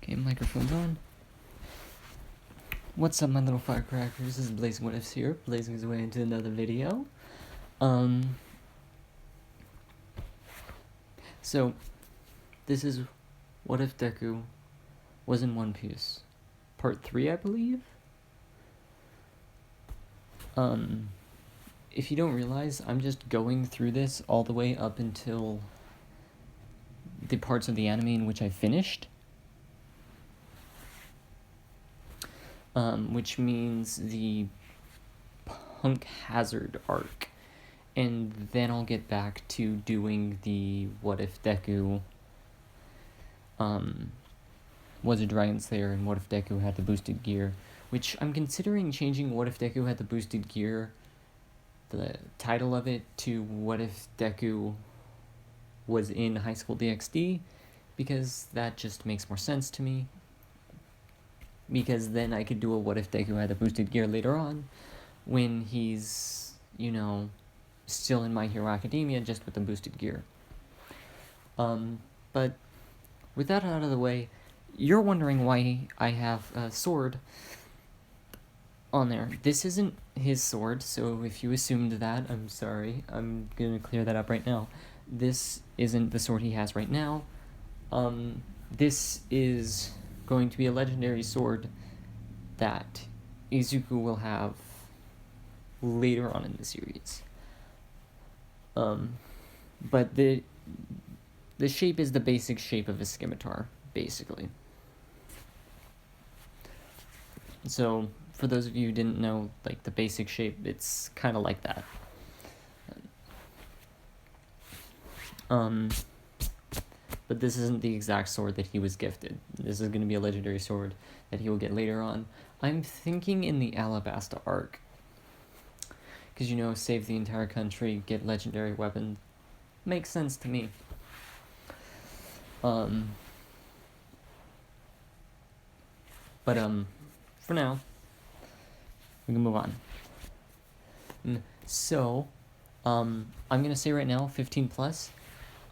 Okay, microphone's on. What's up, my little firecrackers? This is Blazing What Ifs here, blazing his way into another video. So, this is What If Deku was in One Piece. Part 3, I believe? If you don't realize, I'm just going through this all the way up until the parts of the anime in which I finished. Which means the Punk Hazard arc. And then I'll get back to doing the What If Deku was a Dragon Slayer and What If Deku had the boosted gear. Which I'm considering changing What If Deku had the boosted gear, the title of it, to What If Deku was in High School DxD, because that just makes more sense to me. Because then I could do a What If Deku had the boosted gear later on, when he's, still in My Hero Academia, just with the boosted gear. But with that out of the way, you're wondering why I have a sword on there. This isn't his sword, so if you assumed that, I'm sorry. I'm gonna clear that up right now. This isn't the sword he has right now. This is going to be a legendary sword that Izuku will have later on in the series. But the shape is the basic shape of a scimitar, basically. So, for those of you who didn't know, the basic shape, it's kind of like that. But this isn't the exact sword that he was gifted. This is going to be a legendary sword that he will get later on. I'm thinking in the Alabasta arc. Because, save the entire country, get legendary weapon. Makes sense to me. But, for now, we can move on. So, I'm going to say right now, 15 plus.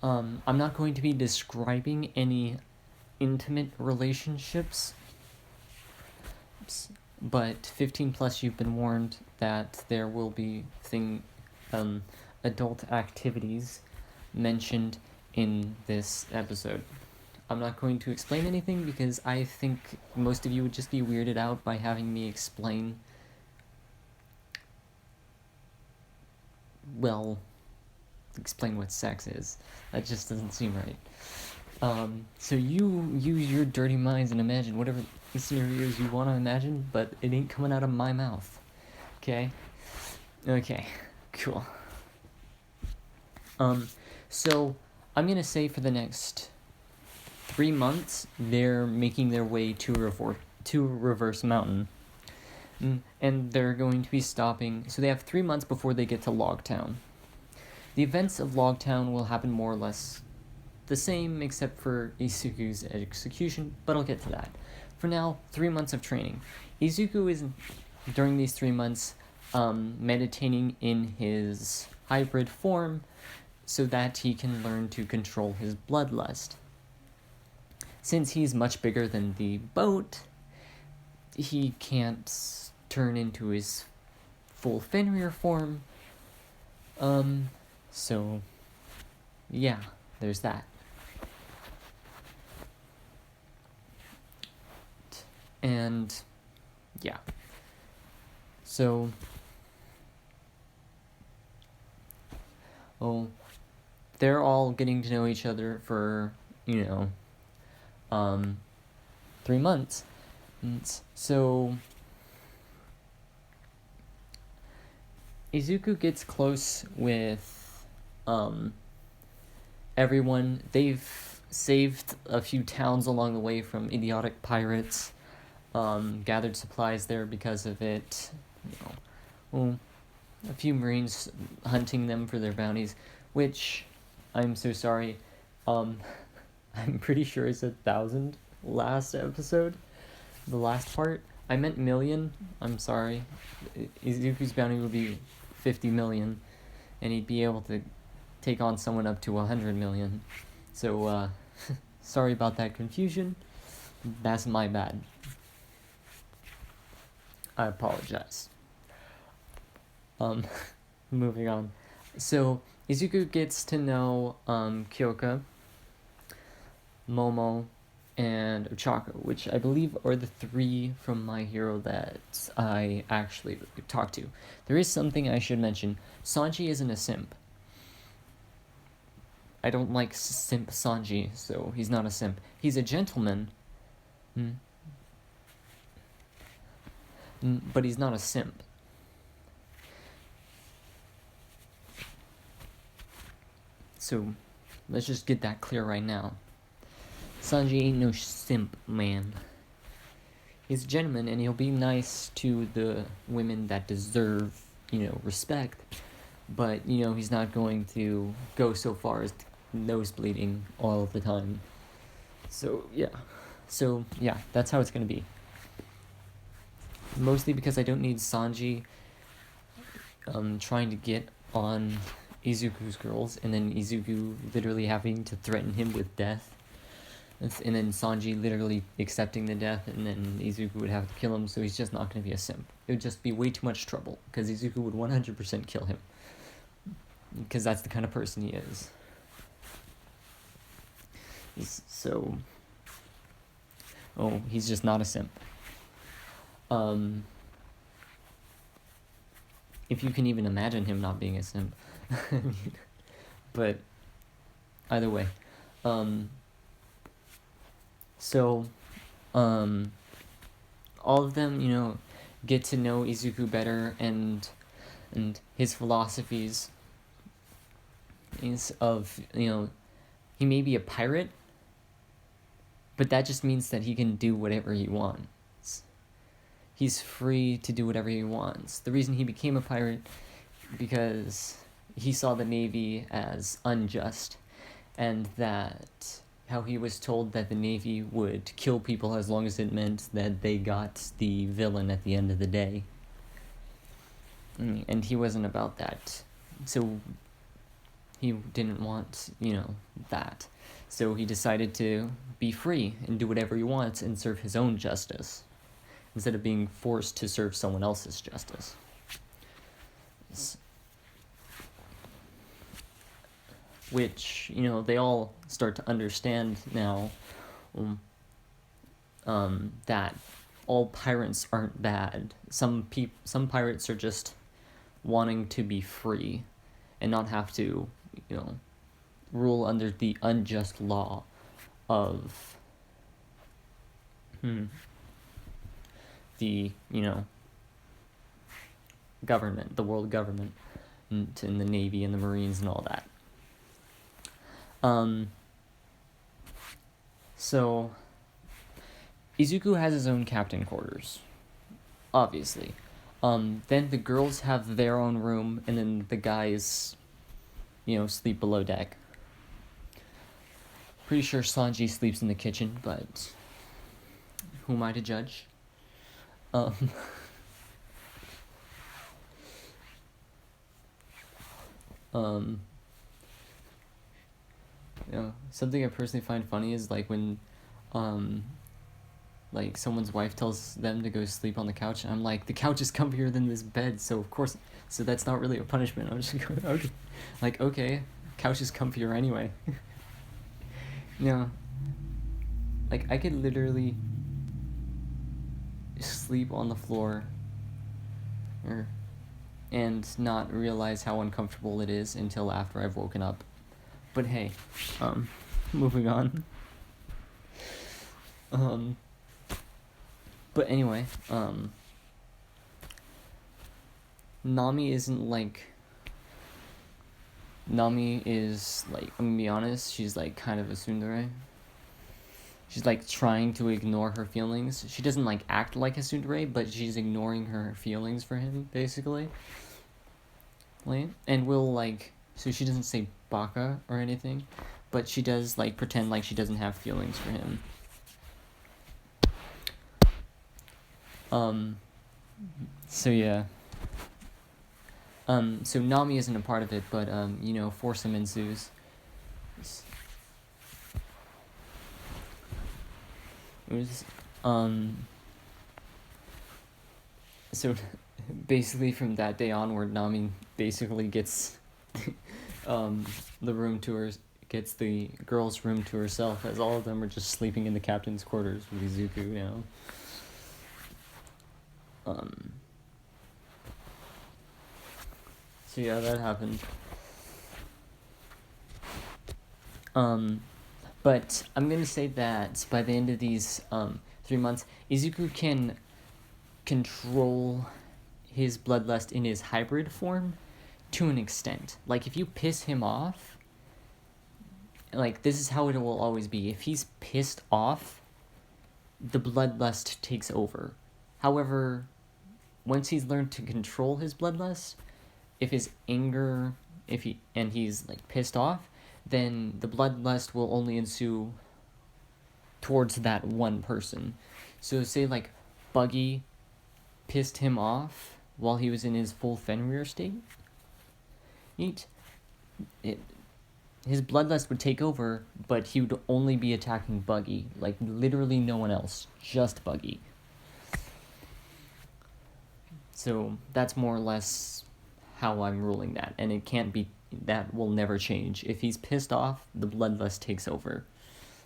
I'm not going to be describing any intimate relationships, but 15 plus, you've been warned that there will be adult activities mentioned in this episode. I'm not going to explain anything because I think most of you would just be weirded out by having me explain, what sex is. That just doesn't seem right. So you use your dirty minds and imagine whatever scenarios you want to imagine, but it ain't coming out of my mouth. Okay, cool. So I'm gonna say for the next 3 months, they're making their way to Reverse Mountain. And they're going to be stopping, so they have 3 months before they get to Logtown. The events of Logtown will happen more or less the same, except for Izuku's execution, but I'll get to that. For now, 3 months of training. Izuku is, during these 3 months, meditating in his hybrid form so that he can learn to control his bloodlust. Since he's much bigger than the boat, he can't turn into his full Fenrir form. So, yeah, there's that. And, yeah. So, they're all getting to know each other for, 3 months. And so, Izuku gets close with everyone. They've saved a few towns along the way from idiotic pirates, gathered supplies there because of it, a few Marines hunting them for their bounties, which, I'm so sorry, I'm pretty sure I said 1,000 last episode, the last part. I meant million, I'm sorry. Izuku's bounty would be 50 million, and he'd be able to take on someone up to 100 million. So, sorry about that confusion, That's my bad. I apologize. Moving on. So, Izuku gets to know, Kyoka, Momo, and Ochako, which I believe are the 3 from My Hero that I actually talked to. There is something I should mention. Sanji isn't a simp. I don't like simp Sanji, so he's not a simp. He's a gentleman, but he's not a simp. So, let's just get that clear right now. Sanji ain't no simp, man. He's a gentleman, and he'll be nice to the women that deserve, respect. But, he's not going to go so far as nose bleeding all of the time. So, yeah, that's how it's going to be. Mostly because I don't need Sanji trying to get on Izuku's girls, and then Izuku literally having to threaten him with death. And then Sanji literally accepting the death, and then Izuku would have to kill him, so he's just not going to be a simp. It would just be way too much trouble, because Izuku would 100% kill him. Because that's the kind of person he is. So... he's just not a simp. If you can even imagine him not being a simp. But, either way. So, all of them, get to know Izuku better, and his philosophies is of, he may be a pirate, but that just means that he can do whatever he wants. He's free to do whatever he wants. The reason he became a pirate, because he saw the Navy as unjust, and that how he was told that the Navy would kill people as long as it meant that they got the villain at the end of the day. And he wasn't about that. So he didn't want, that. So he decided to be free and do whatever he wants and serve his own justice, instead of being forced to serve someone else's justice. Which, they all start to understand now, that all pirates aren't bad. Some pirates are just wanting to be free and not have to, rule under the unjust law of the, government, the world government, and the Navy and the Marines and all that. So, Izuku has his own captain quarters, obviously. Then the girls have their own room, and then the guys, sleep below deck. Pretty sure Sanji sleeps in the kitchen, but who am I to judge? Something I personally find funny is like when, like someone's wife tells them to go sleep on the couch, and I'm like, the couch is comfier than this bed, so that's not really a punishment. I'm just going, okay. Like, okay, couch is comfier anyway. Like, I could literally sleep on the floor, and not realize how uncomfortable it is until after I've woken up. But hey, moving on. But anyway, Nami is like, I'm gonna be honest, she's like kind of a tsundere. She's like trying to ignore her feelings. She doesn't like act like a tsundere, but she's ignoring her feelings for him, basically. And so she doesn't say baka or anything, but she does like pretend like she doesn't have feelings for him. So yeah. So Nami isn't a part of it, but foursome ensues. It was, so basically from that day onward, Nami basically gets, the room to her, gets the girls' room to herself, as all of them are just sleeping in the captain's quarters with Izuku now. So yeah, that happened. But I'm gonna say that by the end of these 3 months, Izuku can control his bloodlust in his hybrid form to an extent. Like, if you piss him off, like, this is how it will always be. If he's pissed off, the bloodlust takes over. However, once he's learned to control his bloodlust, if his anger, he's like pissed off, then the bloodlust will only ensue towards that one person. So say like Buggy pissed him off while he was in his full Fenrir state, his bloodlust would take over, but he would only be attacking Buggy, like literally no one else, just Buggy. So that's more or less how I'm ruling that, and it can't be, that will never change. If he's pissed off, the bloodlust takes over.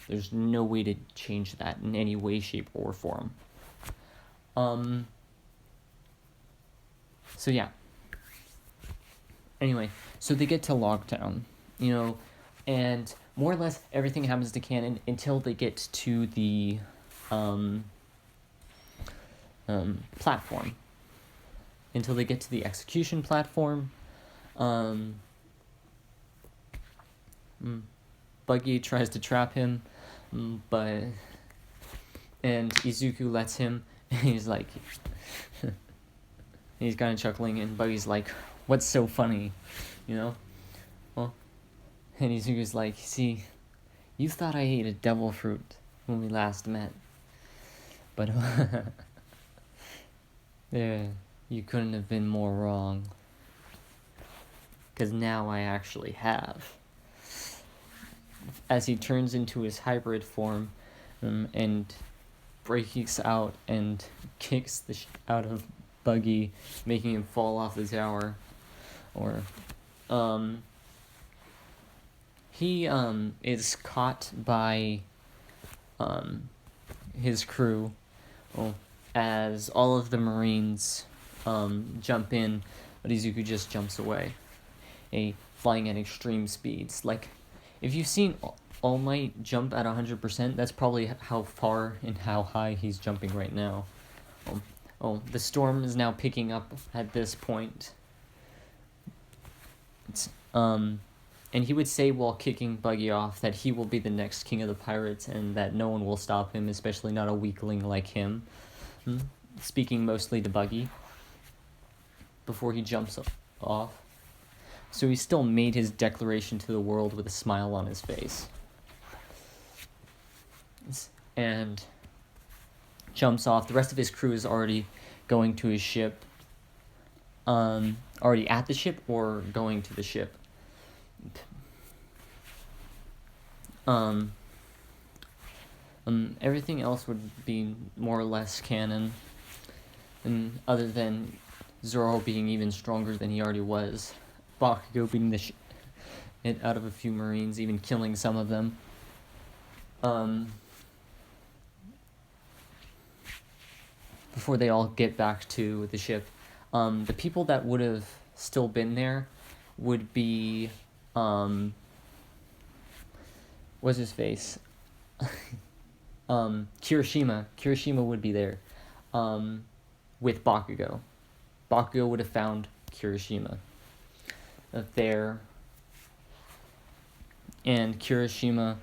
There's no way to change that in any way, shape, or form. So yeah. Anyway, so they get to Lockdown, and more or less everything happens to canon until they get to the platform. Until they get to the execution platform. Buggy tries to trap him, and Izuku lets him, and he's like, he's kind of chuckling, and Buggy's like, what's so funny, Well, and Izuku's like, see, you thought I ate a devil fruit when we last met, but yeah, you couldn't have been more wrong, because now I actually have. As he turns into his hybrid form, and breaks out and kicks the out of Buggy, making him fall off the tower, or he is caught by his crew, as all of the Marines jump in, but Izuku just jumps away, flying at extreme speeds. Like, if you've seen All Might jump at 100%, that's probably how far and how high he's jumping right now. The storm is now picking up at this point. And he would say while kicking Buggy off that he will be the next king of the pirates and that no one will stop him, especially not a weakling like him. Speaking mostly to Buggy before he jumps off. So he still made his declaration to the world with a smile on his face. And jumps off. The rest of his crew is already going to his ship. Already at the ship or going to the ship. Everything else would be more or less canon. And other than Zoro being even stronger than he already was. Bakugo beating the shit out of a few Marines, even killing some of them. Before they all get back to the ship. The people that would have still been there would be, what's his face? Kirishima. Kirishima would be there, with Bakugo. Bakugo would have found Kirishima there, and Kirishima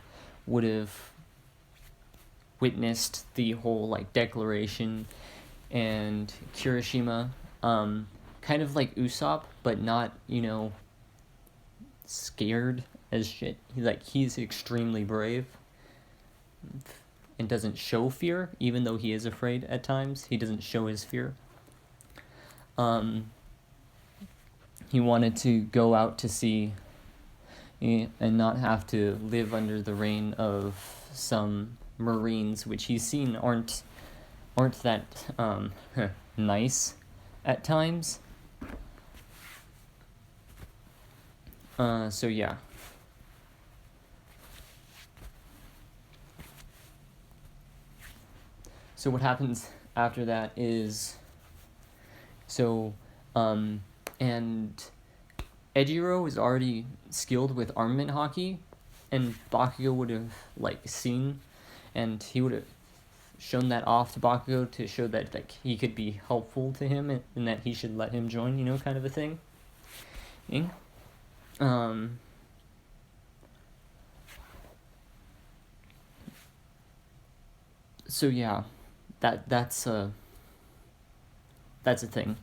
would have witnessed the whole, declaration, and Kirishima, kind of like Usopp, but not, scared as shit. He's extremely brave, and doesn't show fear, even though he is afraid at times. He doesn't show his fear. He wanted to go out to sea and not have to live under the reign of some Marines, which he's seen aren't that nice at times. So yeah. So what happens after that is, and Ejiro is already skilled with armament hockey, and Bakugo would have seen, and he would have shown that off to Bakugo to show that he could be helpful to him and that he should let him join, kind of a thing. So yeah, that's a thing.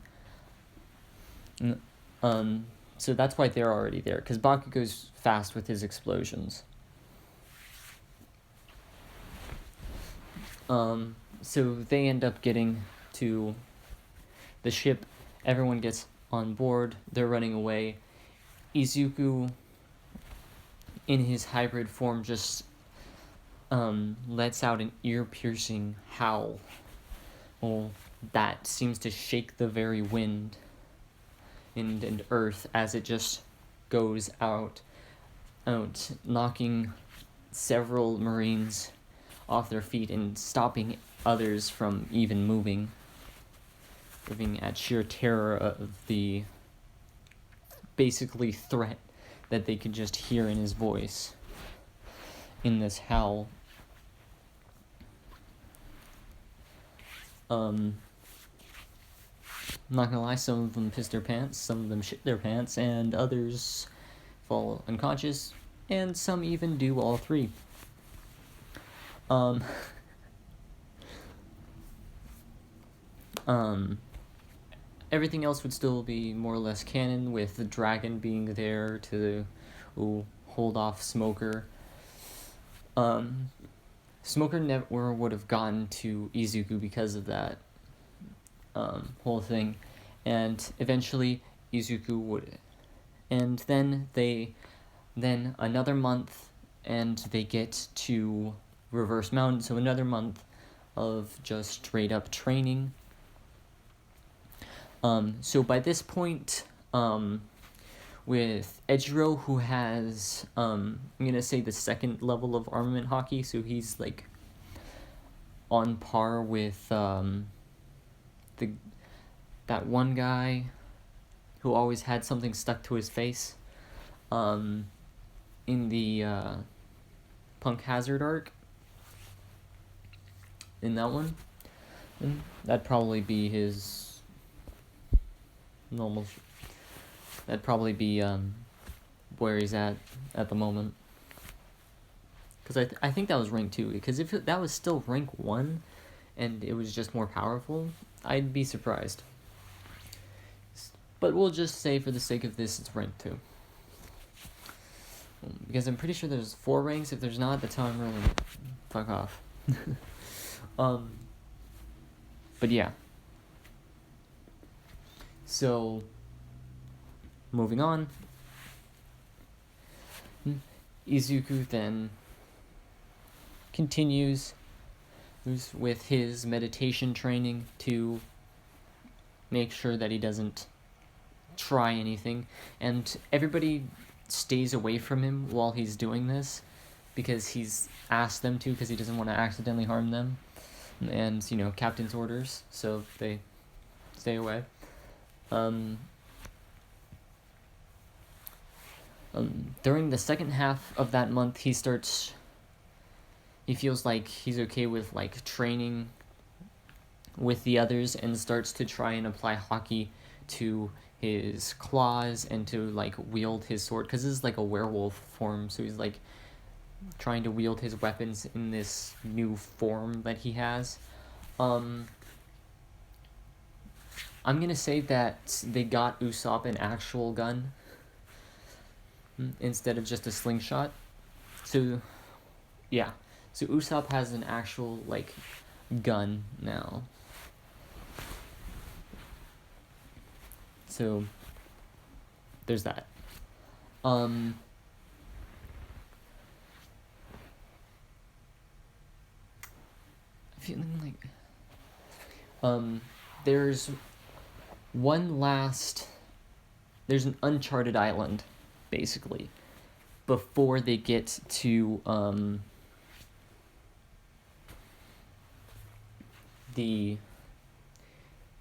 So that's why they're already there, because Bakugo's fast with his explosions. So they end up getting to the ship. Everyone gets on board. They're running away. Izuku, in his hybrid form, just lets out an ear-piercing howl. Well, that seems to shake the very wind and earth as it just goes out, knocking several Marines off their feet and stopping others from even moving at sheer terror of the basically threat that they could just hear in his voice in this howl. Not gonna lie, some of them piss their pants, some of them shit their pants, and others fall unconscious, and some even do all three. Everything else would still be more or less canon, with the dragon being there to hold off Smoker. Smoker never would have gotten to Izuku because of that whole thing, and eventually Izuku would. And then another month, and they get to Reverse Mountain, so another month of just straight up training. So by this point, with Ejiro, who has, I'm gonna say the second level of armament hockey, so he's on par with that one guy who always had something stuck to his face in the Punk Hazard arc. In that one, and that'd probably be his normal. That'd probably be where he's at the moment. Because I think that was rank 2. Because if that was still rank 1, and it was just more powerful, I'd be surprised. But we'll just say, for the sake of this, it's rank 2. Because I'm pretty sure there's 4 ranks. If there's not, that's how I'm rolling it. Fuck off. But yeah. So, moving on. Izuku then continues with his meditation training to make sure that he doesn't try anything, and everybody stays away from him while he's doing this because he's asked them to, because he doesn't want to accidentally harm them, and captain's orders, so they stay away. During the second half of that month, he feels like he's okay with training with the others, and starts to try and apply hockey to his claws and to wield his sword, because this is a werewolf form, so he's trying to wield his weapons in this new form that he has. I'm gonna say that they got Usopp an actual gun instead of just a slingshot. So, yeah. So Usopp has an actual, gun now. So, there's that. feeling like there's there's an Uncharted Island, basically, before they get to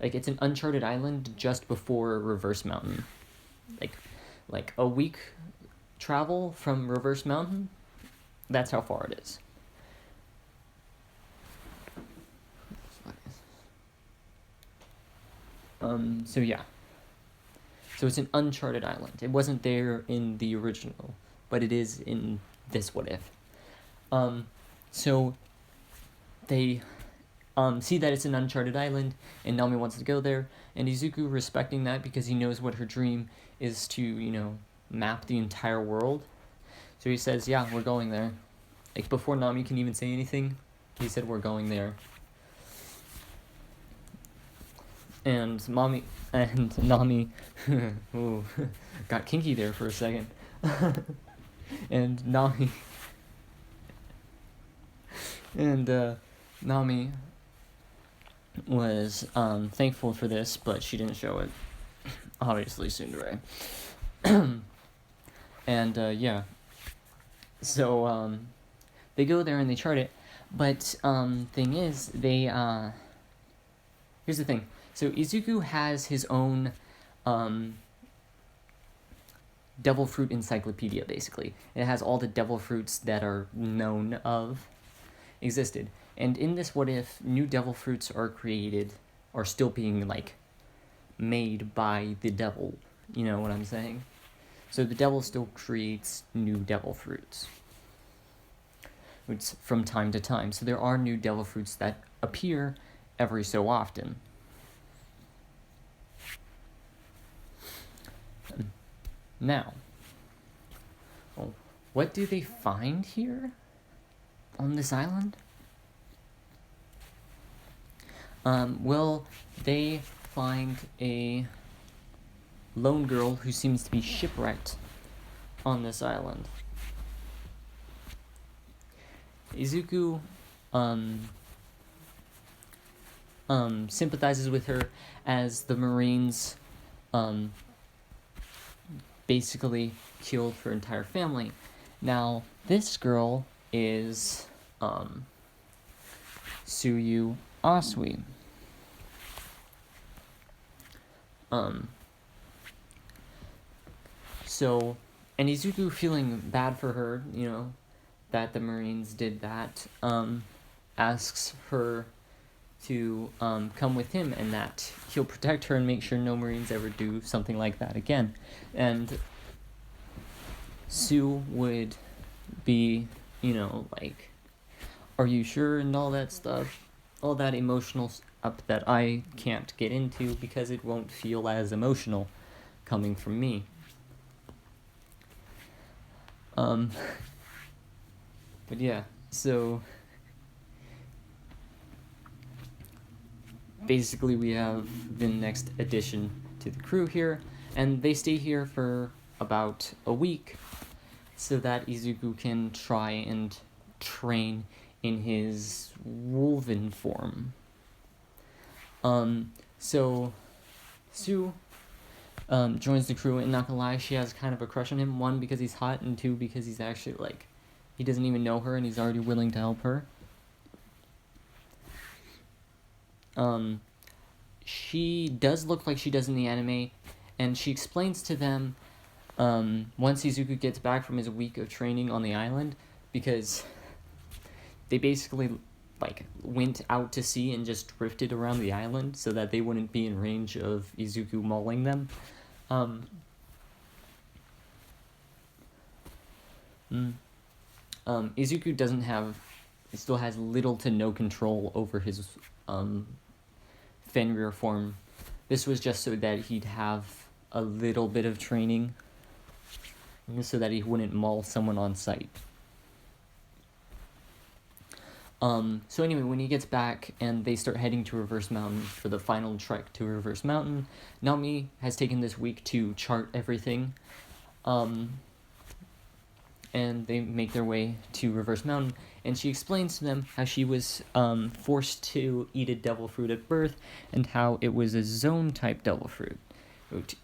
it's an Uncharted Island just before Reverse Mountain, like a week travel from Reverse Mountain. That's how far it is. So yeah. So it's an Uncharted Island. It wasn't there in the original, but it is in this What If. So they see that it's an Uncharted Island, and Nami wants to go there, and Izuku, respecting that because he knows what her dream is to, map the entire world. So he says, yeah, we're going there. Like, before Nami can even say anything, he said, we're going there. And Nami ooh, got kinky there for a second. And Nami was thankful for this, but she didn't show it. Obviously, Tsundere. And yeah. So they go there and they chart it, but thing is, here's the thing. So Izuku has his own devil fruit encyclopedia, basically. It has all the devil fruits that are known of existed. And in this What If, new devil fruits are still being, made by the devil. You know what I'm saying? So the devil still creates new devil fruits. It's from time to time. So there are new devil fruits that appear every so often. Now, what do they find here on this island? Well, they find a lone girl who seems to be shipwrecked on this island. Izuku sympathizes with her as the Marines basically killed her entire family. Now, this girl is Tsuyu Asui. So, and Izuku, feeling bad for her, that the Marines did that, asks her to come with him, and that he'll protect her and make sure no Marines ever do something like that again. And Sue would be, are you sure, and all that stuff, all that emotional stuff that I can't get into because it won't feel as emotional coming from me. But yeah, so basically we have the next addition to the crew here, and they stay here for about a week so that Izuku can try and train in his wolven form. So Sue joins the crew, and not gonna lie, she has kind of a crush on him. 1, because he's hot, and 2, because he's actually, he doesn't even know her, and he's already willing to help her. She does look like she does in the anime, and she explains to them, once Izuku gets back from his week of training on the island, because they basically, went out to sea and just drifted around the island so that they wouldn't be in range of Izuku mauling them. Izuku still has little to no control over his, Fenrir form. This was just so that he'd have a little bit of training, so that he wouldn't maul someone on sight. So anyway, when he gets back and they start heading to Reverse Mountain for the final trek to Reverse Mountain, Nami has taken this week to chart everything. and they make their way to Reverse Mountain, and she explains to them how she was forced to eat a devil fruit at birth, and how it was a zone-type devil fruit.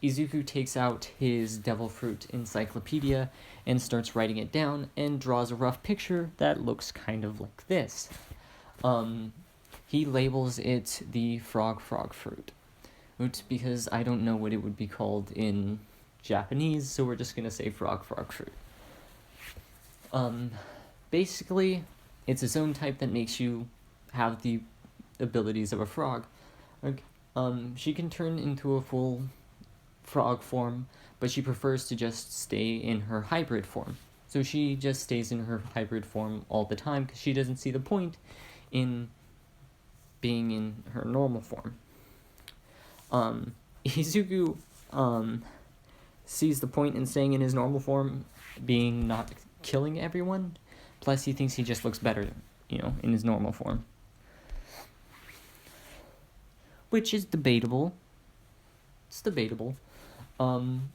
Izuku takes out his devil fruit encyclopedia and starts writing it down, and draws a rough picture that looks kind of like this. He labels it the frog fruit, because I don't know what it would be called in Japanese, so we're just gonna say frog fruit. Basically, it's a zone type that makes you have the abilities of a frog. She can turn into a full frog form, but she prefers to just stay in her hybrid form. So she just stays in her hybrid form all the time, because she doesn't see the point in being in her normal form. Izuku sees the point in staying in his normal form, being not killing everyone, plus he thinks he just looks better, in his normal form. Which is debatable. It's debatable. One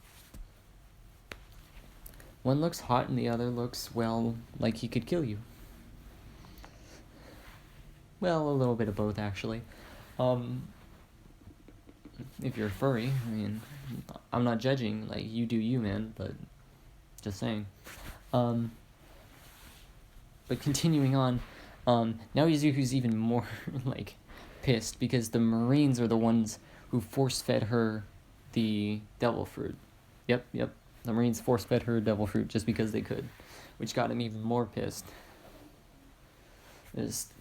looks hot and the other looks, well, like he could kill you. Well, a little bit of both, actually. If you're a furry, I mean, I'm not judging, like, you do you, man, but just saying. But continuing on, now Izuku's even more, pissed, because the Marines are the ones who force-fed her the devil fruit. Yep, the Marines force-fed her devil fruit just because they could, which got him even more pissed.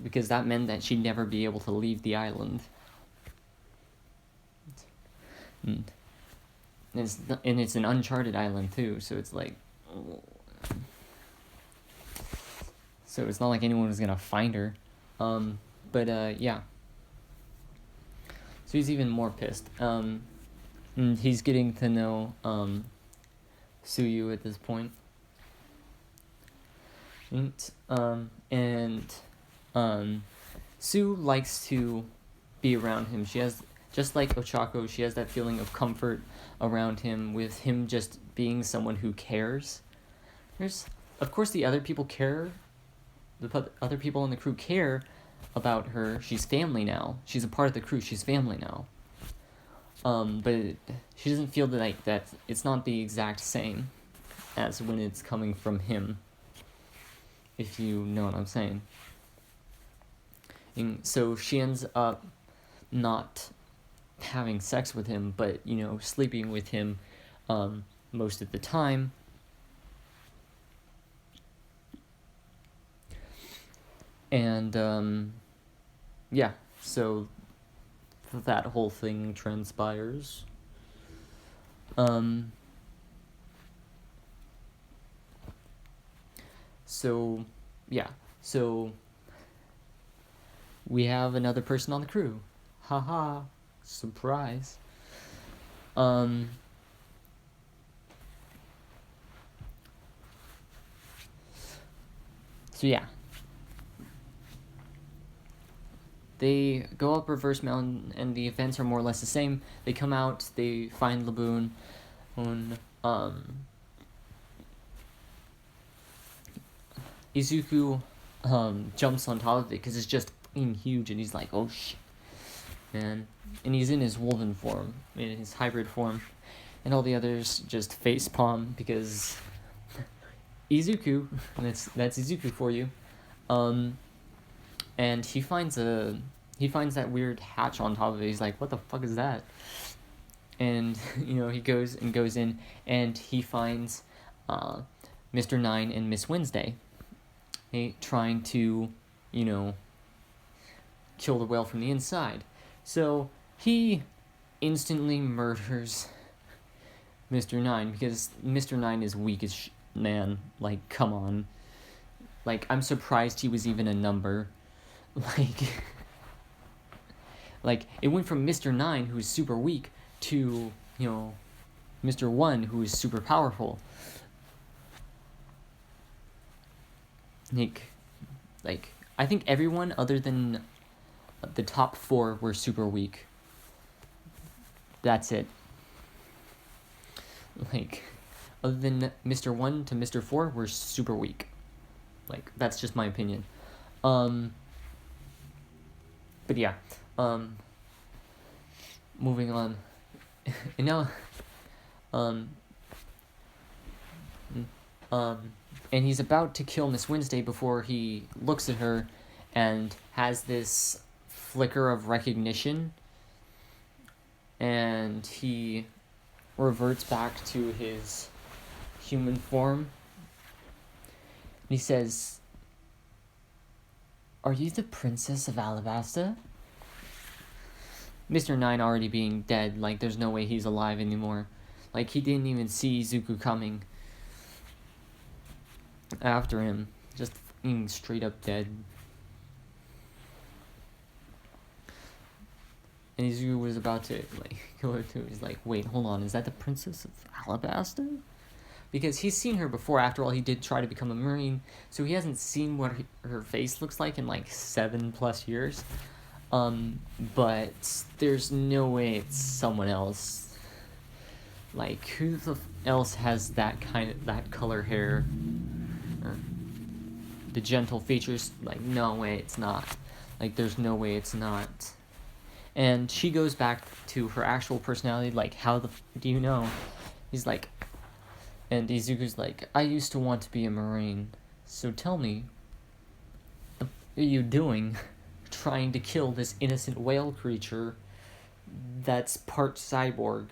Because that meant that she'd never be able to leave the island. And it's an Uncharted Island too, so it's like... So it's not like anyone was gonna find her. Yeah. So he's even more pissed. And he's getting to know Suyu at this point. Sue likes to be around him. She has, just like Ochako, she has that feeling of comfort around him, with him just being someone who cares. Of course, the other people care. The other people on the crew care about her. She's family now. She's a part of the crew. She's family now. But she doesn't feel that it's not the exact same as when it's coming from him, if you know what I'm saying. And so she ends up not having sex with him, but, sleeping with him most of the time. And, so that whole thing transpires. So we have another person on the crew. Haha, surprise. They go up Reverse Mountain, and the events are more or less the same. They come out, they find Laboon, Izuku jumps on top of it because it's just huge, and he's like, oh shit, man. And he's in his Wolven form, in his hybrid form, and all the others just facepalm because Izuku, that's Izuku for you. And he finds that weird hatch on top of it. He's like, what the fuck is that? And, he goes in, and he finds Mr. Nine and Miss Wednesday trying to, kill the whale from the inside. So he instantly murders Mr. Nine, because Mr. Nine is weak as man. Like, come on. Like, I'm surprised he was even a number. Like, it went from Mr. 9, who's super weak, to, Mr. 1, who is super powerful. Like, I think everyone other than the top 4 were super weak. That's it. other than Mr. 1 to Mr. 4, were super weak. Like, that's just my opinion. But yeah, moving on. And now, and he's about to kill Miss Wednesday before he looks at her and has this flicker of recognition, and he reverts back to his human form. He says, "Are you the Princess of Alabasta?" Mr. 9 already being dead, like, there's no way he's alive anymore. Like, he didn't even see Izuku coming after him. Just fucking straight up dead. And Izuku was about to, like, go to, he's like, wait, hold on, is that the Princess of Alabasta? Because he's seen her before. After all, he did try to become a Marine, so he hasn't seen what her face looks like in, like, 7+ years. But there's no way it's someone else. Like, who else has that color hair? Or the gentle features? Like, no way it's not. Like, there's no way it's not. And she goes back to her actual personality, like, how the do you know? He's like, and Izuku's like, I used to want to be a Marine, so tell me, what are you doing? Trying to kill this innocent whale creature that's part cyborg.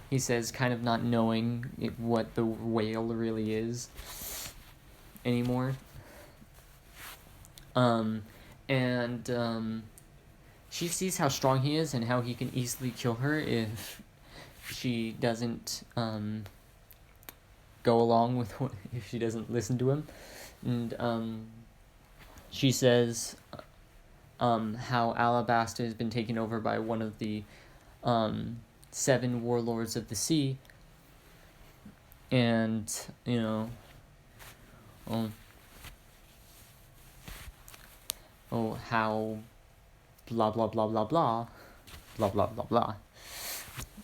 He says, kind of not knowing what the whale really is anymore. She sees how strong he is and how he can easily kill her if she doesn't go along with if she doesn't listen to him. And she says how Alabasta has been taken over by one of the 7 warlords of the sea, and how blah blah blah blah blah blah blah blah blah.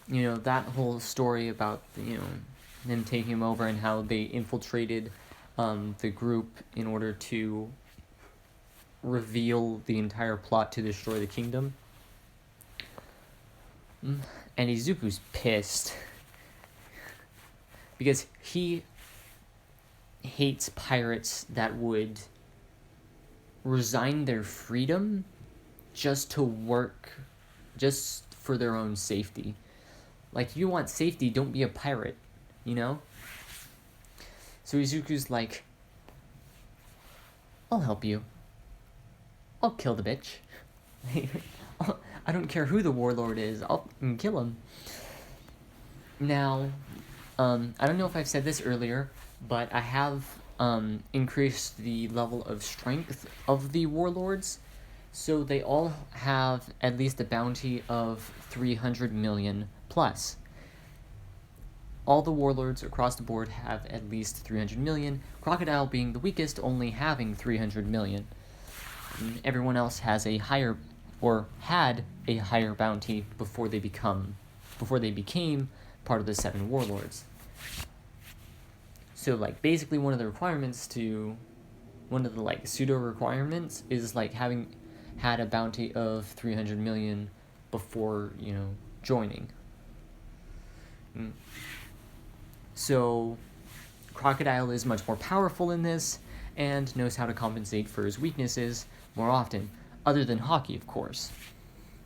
That whole story about them taking him over and how they infiltrated the group in order to reveal the entire plot to destroy the kingdom. And Izuku's pissed because he hates pirates that would resign their freedom just to work, just for their own safety. Like, you want safety, don't be a pirate, So Izuku's like, I'll help you. I'll kill the bitch. I don't care who the warlord is, I'll kill him. Now, I don't know if I've said this earlier, but I have increased the level of strength of the warlords, so they all have at least a bounty of 300 million plus. All the warlords across the board have at least 300 million, Crocodile being the weakest, only having 300 million. Everyone else has a higher, or had a higher bounty before they became part of the 7 warlords. So, like, basically one of the pseudo requirements is, like, having had a bounty of 300 million before, joining. So, Crocodile is much more powerful in this, and knows how to compensate for his weaknesses more often, other than Hockey, of course,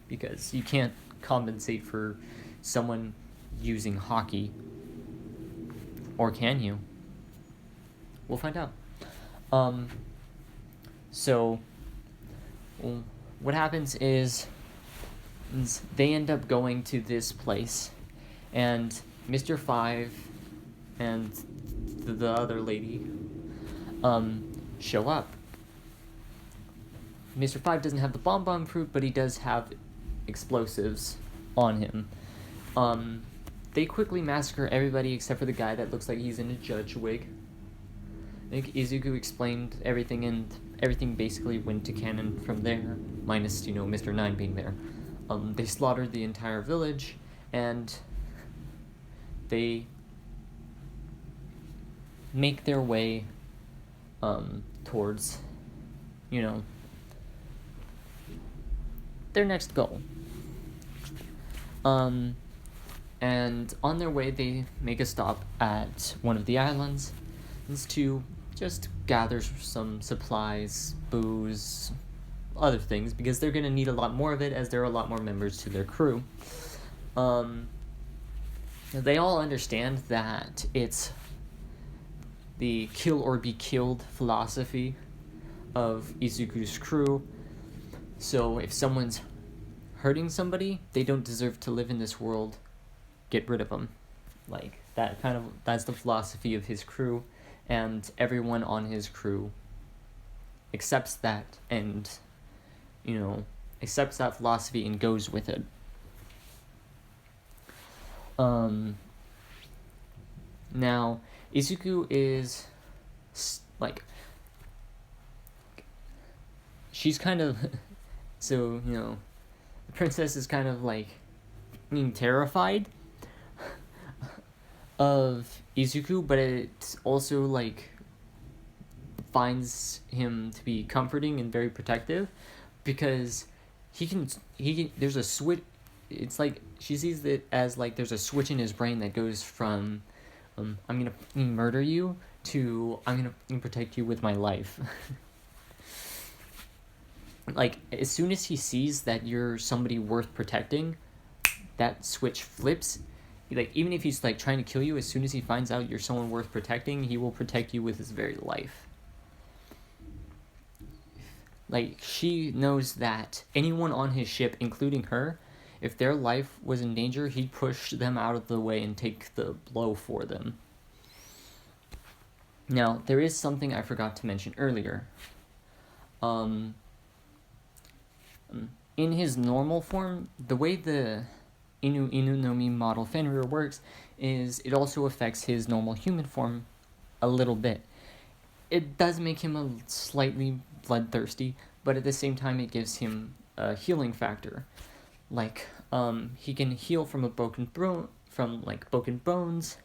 because you can't compensate for someone using Hockey, or can you? We'll find out. So what happens is they end up going to this place, and Mr. 5 and the other lady show up. Mr. 5 doesn't have the bomb fruit, but he does have explosives on him. They quickly massacre everybody except for the guy that looks like he's in a judge wig. I think Izuku explained everything, and everything basically went to canon from there, minus, Mr. 9 being there. They slaughtered the entire village, and they make their way towards, their next goal. And on their way, they make a stop at one of the islands to just gather some supplies, booze, other things, because they're going to need a lot more of it as there are a lot more members to their crew. They all understand that it's the kill or be killed philosophy of Izuku's crew. So if someone's hurting somebody, they don't deserve to live in this world. Get rid of them. Like, that's the philosophy of his crew, and everyone on his crew accepts that and, accepts that philosophy and goes with it. Now, Izuku is, she's kind of, so, the princess is kind of, being terrified of Izuku, but it's also, finds him to be comforting and very protective, because he can, there's a switch, it's she sees it as, there's a switch in his brain that goes from, I'm gonna murder you, to I'm gonna protect you with my life. As soon as he sees that you're somebody worth protecting, that switch flips. Even if he's trying to kill you, as soon as he finds out you're someone worth protecting, he will protect you with his very life. She knows that anyone on his ship, including her, if their life was in danger, he'd push them out of the way and take the blow for them. Now, there is something I forgot to mention earlier. In his normal form, the way the Inu no Mi model Fenrir works is it also affects his normal human form a little bit. It does make him a slightly bloodthirsty, but at the same time it gives him a healing factor. He can heal from broken bones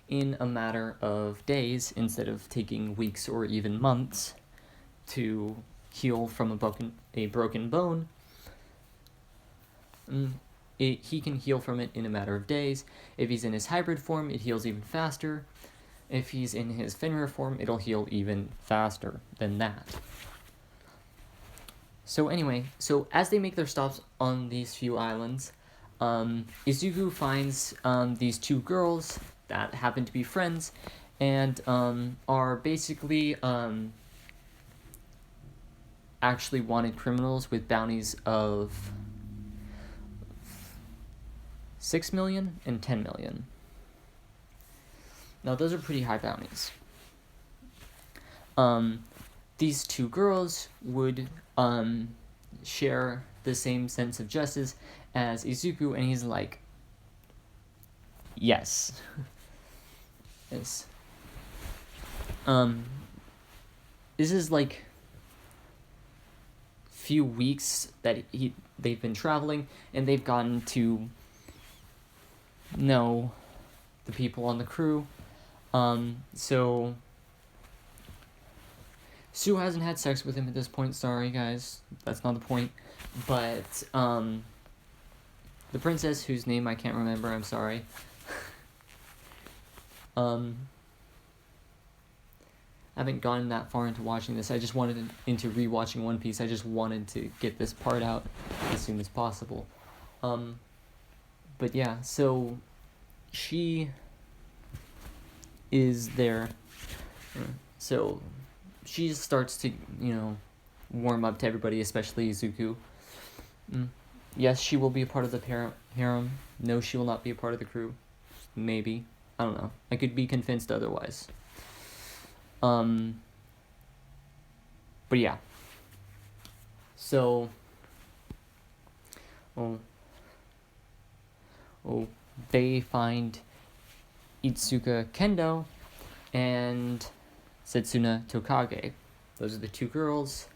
in a matter of days instead of taking weeks or even months to heal from a broken bone. He can heal from it in a matter of days. If he's in his hybrid form, it heals even faster. If he's in his Fenrir form, it'll heal even faster than that. So anyway, as they make their stops on these few islands, Izuku finds these two girls that happen to be friends and are basically actually wanted criminals with bounties of 6 million and 10 million. Now, those are pretty high bounties. These two girls would share the same sense of justice as Izuku, and he's like, yes. Yes. This is few weeks that they've been traveling, and they've gotten to know the people on the crew. So Sue hasn't had sex with him at this point, sorry guys, that's not the point. But the princess, whose name I can't remember, I'm sorry. I haven't gotten that far into watching this. I just wanted into rewatching One Piece. I just wanted to get this part out as soon as possible. But yeah, so she is there. So she starts to, warm up to everybody, especially Izuku. Yes, she will be a part of the harem. No, she will not be a part of the crew. Maybe. I don't know. I could be convinced otherwise. But yeah. So, they find Itsuka Kendo and Setsuna Tokage. Those are the two girls.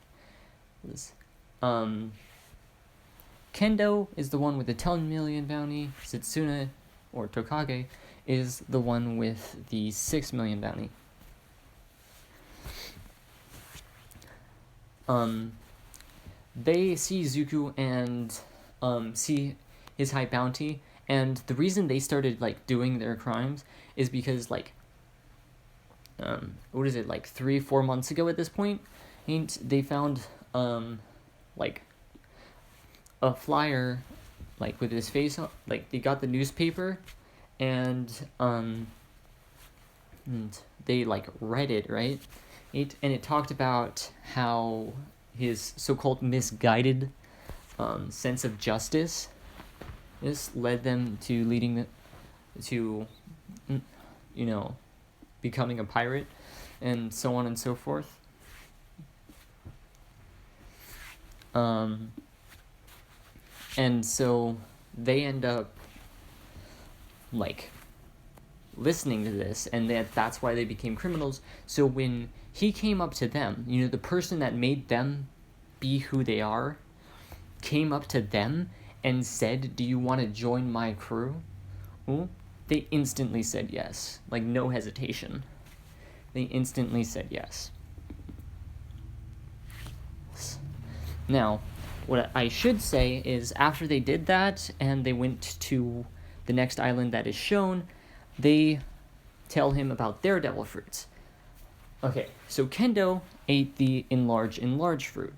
Kendo is the one with the 10 million bounty. Setsuna, or Tokage, is the one with the 6 million bounty. They see Izuku and see his high bounty, and the reason they started like doing their crimes is because like what is it, like 3-4 months ago at this point, and they found like a flyer like with his face on, like they got the newspaper and they like read it, right? And it talked about how his so-called misguided sense of justice this led them to becoming a pirate, and so on and so forth. And so they end up like listening to this, and that's why they became criminals. So when he came up to them, the person that made them be who they are came up to them and said, "Do you want to join my crew?" Ooh, they instantly said yes, like no hesitation. They instantly said yes. Now, what I should say is after they did that and they went to the next island that is shown, they tell him about their devil fruits. Okay, so Kendo ate the enlarge fruit,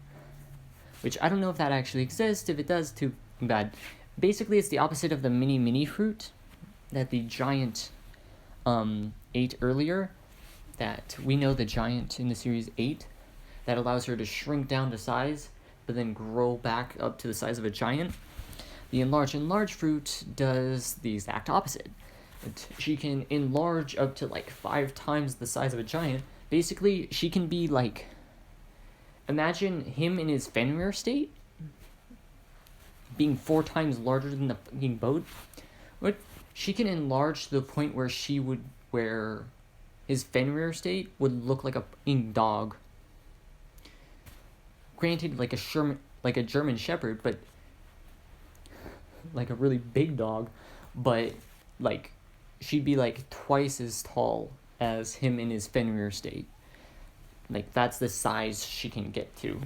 which I don't know if that actually exists. If it does, too bad. Basically, it's the opposite of the mini fruit that the giant ate earlier, that we know the giant in the series ate, that allows her to shrink down to size, but then grow back up to the size of a giant. The enlarge fruit does the exact opposite. She can enlarge up to like 5 times the size of a giant. Basically, she can be like, imagine him in his Fenrir state, being 4 times larger than the fucking boat. But she can enlarge to the point where his Fenrir state would look like a fucking dog. Granted, like a German Shepherd, but like a really big dog, but like she'd be like twice as tall as him in his Fenrir state. Like that's the size she can get to.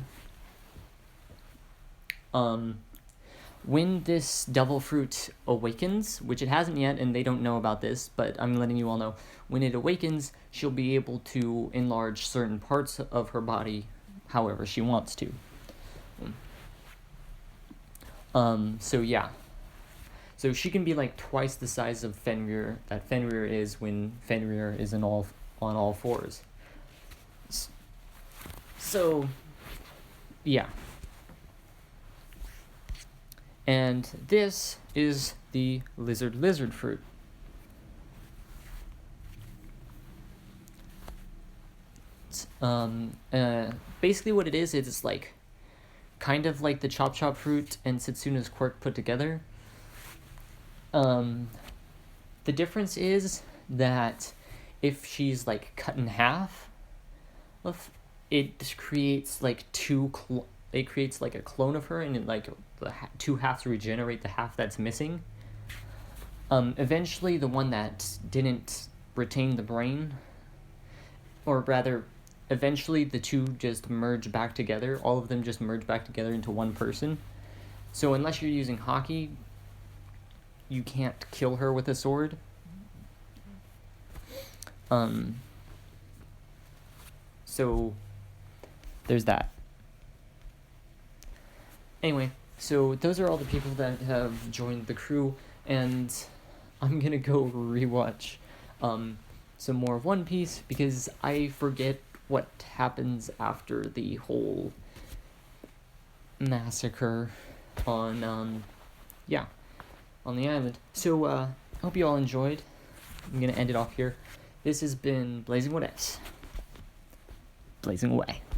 When this devil fruit awakens, which it hasn't yet, and they don't know about this, but I'm letting you all know, when it awakens, she'll be able to enlarge certain parts of her body however she wants to. So yeah. So she can be like twice the size of Fenrir that Fenrir is when Fenrir is on all fours. So yeah. And this is the lizard fruit. Basically what it is it's like kind of like the chop fruit and Setsuna's quirk put together. The difference is that if she's like cut in half, it creates like it creates like a clone of her, and it, like the 2 halves regenerate the half that's missing. Eventually the one that didn't retain the brain, or rather eventually the 2 just merge back together. All of them just merge back together into one person. So unless you're using hockey, you can't kill her with a sword. So there's that. Anyway, so those are all the people that have joined the crew, and I'm gonna go rewatch some more of One Piece because I forget what happens after the whole massacre on the island. So I hope you all enjoyed. I'm gonna end it off here. This has been Blazing What Ifs. Blazing away.